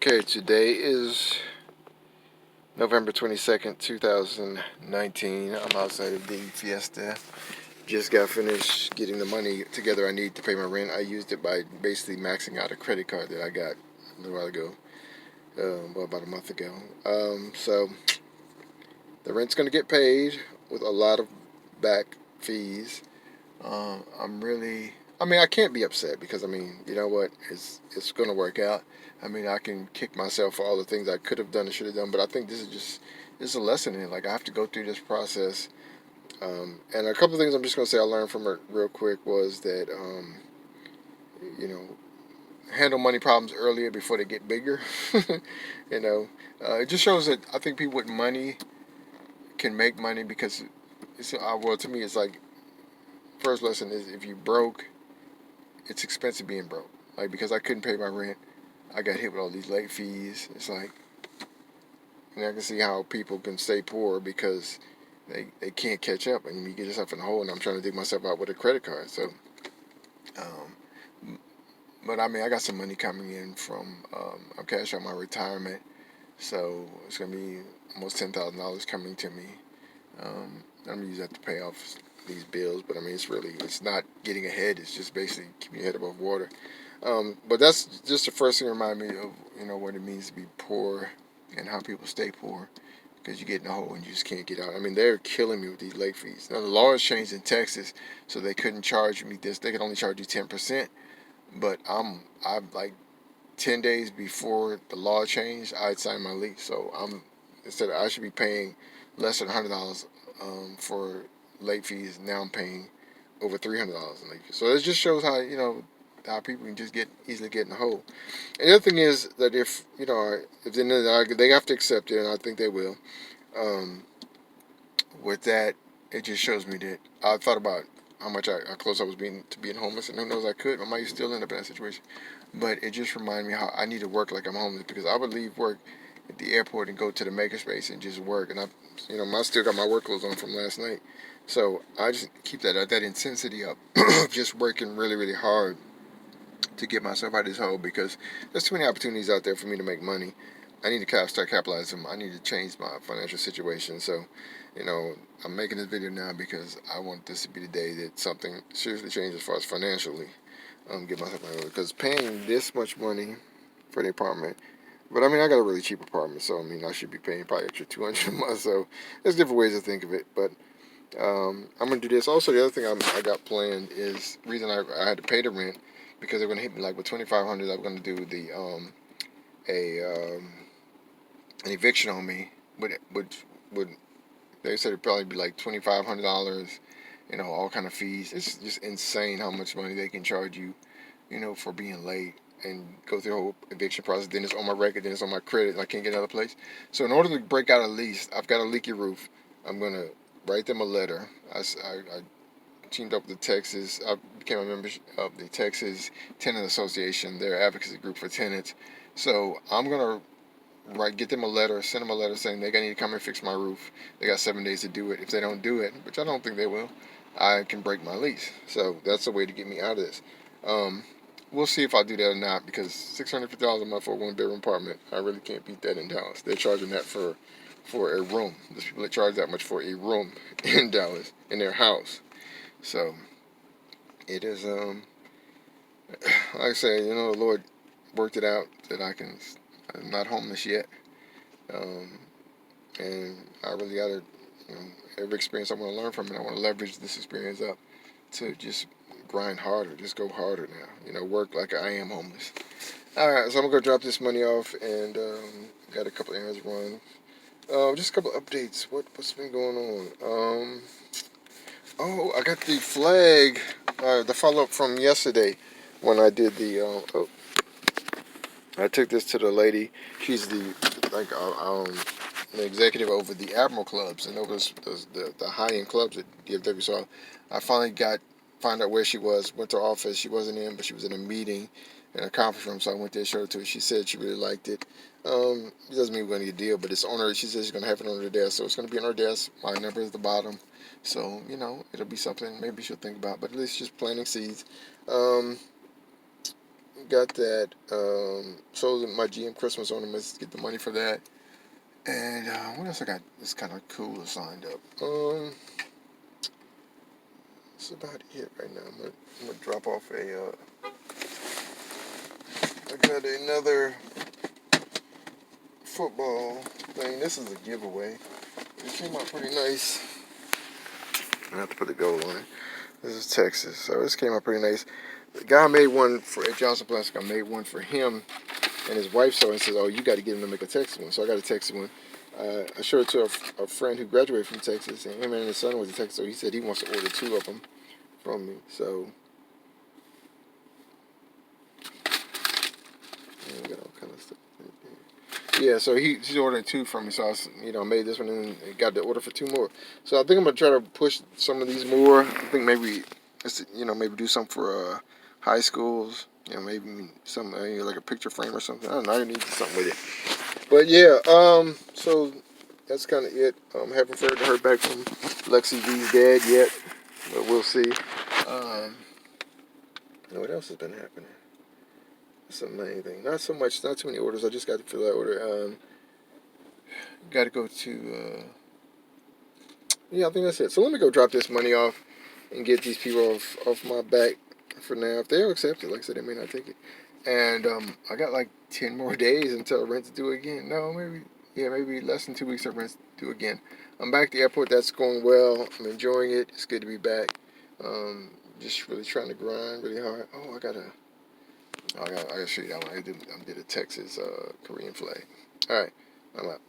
Okay, today is November 22nd, 2019. I'm outside of the Fiesta. Just got finished getting the money together I need to pay my rent. I used it by basically maxing out a credit card that I got a little while ago, about a month ago. So the rent's going to get paid with a lot of back fees. I can't be upset because, you know what? It's going to work out. I can kick myself for all the things I could have done and should have done, but I think this is a lesson in it. Like, I have to go through this process. And a couple of things I'm just going to say I learned from it real quick was that, you know, handle money problems earlier before they get bigger. you know, it just shows that I think people with money can make money because, well, to me, it's like, first lesson is if you broke, it's expensive being broke. Like, because I couldn't pay my rent, I got hit with all these late fees. It's like, and I can see how people can stay poor because they can't catch up, and you get yourself in a hole. And I'm trying to dig myself out with a credit card. So, but I got some money coming in from I'm cashing out my retirement, so it's gonna be almost $10,000 coming to me. I'm gonna use that to pay off these bills, but it's not getting ahead. It's just basically keeping your head above water. But that's just the first thing to remind me of what it means to be poor and how people stay poor because you get in a hole and you just can't get out. They're killing me with these late fees. Now the law has changed in Texas, so they couldn't charge me this. They could only charge you 10%. But I'm like 10 days before the law changed, I'd signed my lease. So instead of I should be paying less than $100 for late fees. Now I'm paying over $300 in late fees. So it just shows how people can just easily get in the hole. And the other thing is that if they have to accept it, and I think they will. Um, with that, it just shows me that I thought about how close I was being to being homeless, and who knows, I might still end up in that situation. But it just reminded me how I need to work like I'm homeless because I would leave work at the airport and go to the makerspace and just work, and I still got my work clothes on from last night, so I just keep that intensity up, just working really really hard to get myself out of this hole because there's too many opportunities out there for me to make money. I need to start capitalizing them. I need to change my financial situation. So, I'm making this video now because I want this to be the day that something seriously changes as far as financially. Get myself out of it because paying this much money for the apartment. But I got a really cheap apartment, so I should be paying probably extra $200 a month. So there's different ways to think of it, but I'm gonna do this. Also, the other thing I got planned is reason I had to pay the rent because they're gonna hit me like with $2,500. I'm gonna do the a an eviction on me, which would they said it'd probably be like $2,500. All kind of fees. It's just insane how much money they can charge you, for being late and go through the whole eviction process. Then it's on my record, then it's on my credit, and I can't get another place. So in order to break out a lease, I've got a leaky roof. I'm gonna write them a letter. I teamed up with the Texas. I became a member of the Texas Tenant Association, their advocacy group for tenants. So I'm gonna get them a letter, send them a letter saying they need to come and fix my roof. They got 7 days to do it. If they don't do it, which I don't think they will, I can break my lease. So that's a way to get me out of this. Um, we'll see if I do that or not because $650 a month for a one-bedroom apartment, I really can't beat that in Dallas. They're charging that for a room. There's people that charge that much for a room in Dallas in their house. So it is like I say, the Lord worked it out that I'm not homeless yet. Um, and I really got to, every experience I want to learn from it, I want to leverage this experience up to just grind harder, just go harder now, work like I am homeless. All right, so I'm gonna go drop this money off and got a couple errands to run. Just a couple updates. What's been going on? Oh, I got the flag, the follow up from yesterday when I did I took this to the lady. She's the executive over the Admiral clubs and over the high end clubs at DFW. So I finally found out where she was. Went to her office. She wasn't in, but she was in a meeting in a conference room. So I went there, showed it to her. She said she really liked it. It doesn't mean we're gonna get a deal, but it's on her. She says she's gonna have it on her desk, so it's gonna be on her desk. My number is at the bottom, so it'll be something maybe she'll think about. But at least just planting seeds. got that. Sold my GM Christmas ornaments. Get the money for that. And what else I got? It's kind of cool signed up. That's about it right now. I'm gonna drop off a. I got another football thing. This is a giveaway. It came out pretty nice. I have to put the gold on it. This is Texas, so this came out pretty nice. The guy made one for Johnson Plastic. I made one for him, and his wife saw it and says, "Oh, you got to get him to make a Texas one." So I got a Texas one. I showed it to a friend who graduated from Texas, and him and his son was in Texas, so he said he wants to order 2 of them from me. So yeah, we got all kind of stuff. Yeah, so he's ordered 2 from me, so I made this one and got the order for 2 more. So I think I'm gonna try to push some of these more. I think maybe maybe do some for high schools. Maybe some like a picture frame or something. I don't know. I need something with it. But yeah, so that's kind of it. Haven't heard back from Lexi V's dad yet, but we'll see. What else has been happening? That's the main thing. Not so much. Not too many orders. I just got to fill that order. Got to go to. Yeah, I think that's it. So let me go drop this money off and get these people off my back for now. If they'll accept it, like I said, they may not take it. And I got like 10 more days until rent's due again. No, maybe less than 2 weeks of rent's due again. I'm back at the airport. That's going well. I'm enjoying it. It's good to be back. Just really trying to grind really hard. I gotta show you that one. I did a Texas Korean flag. All right, I'm out.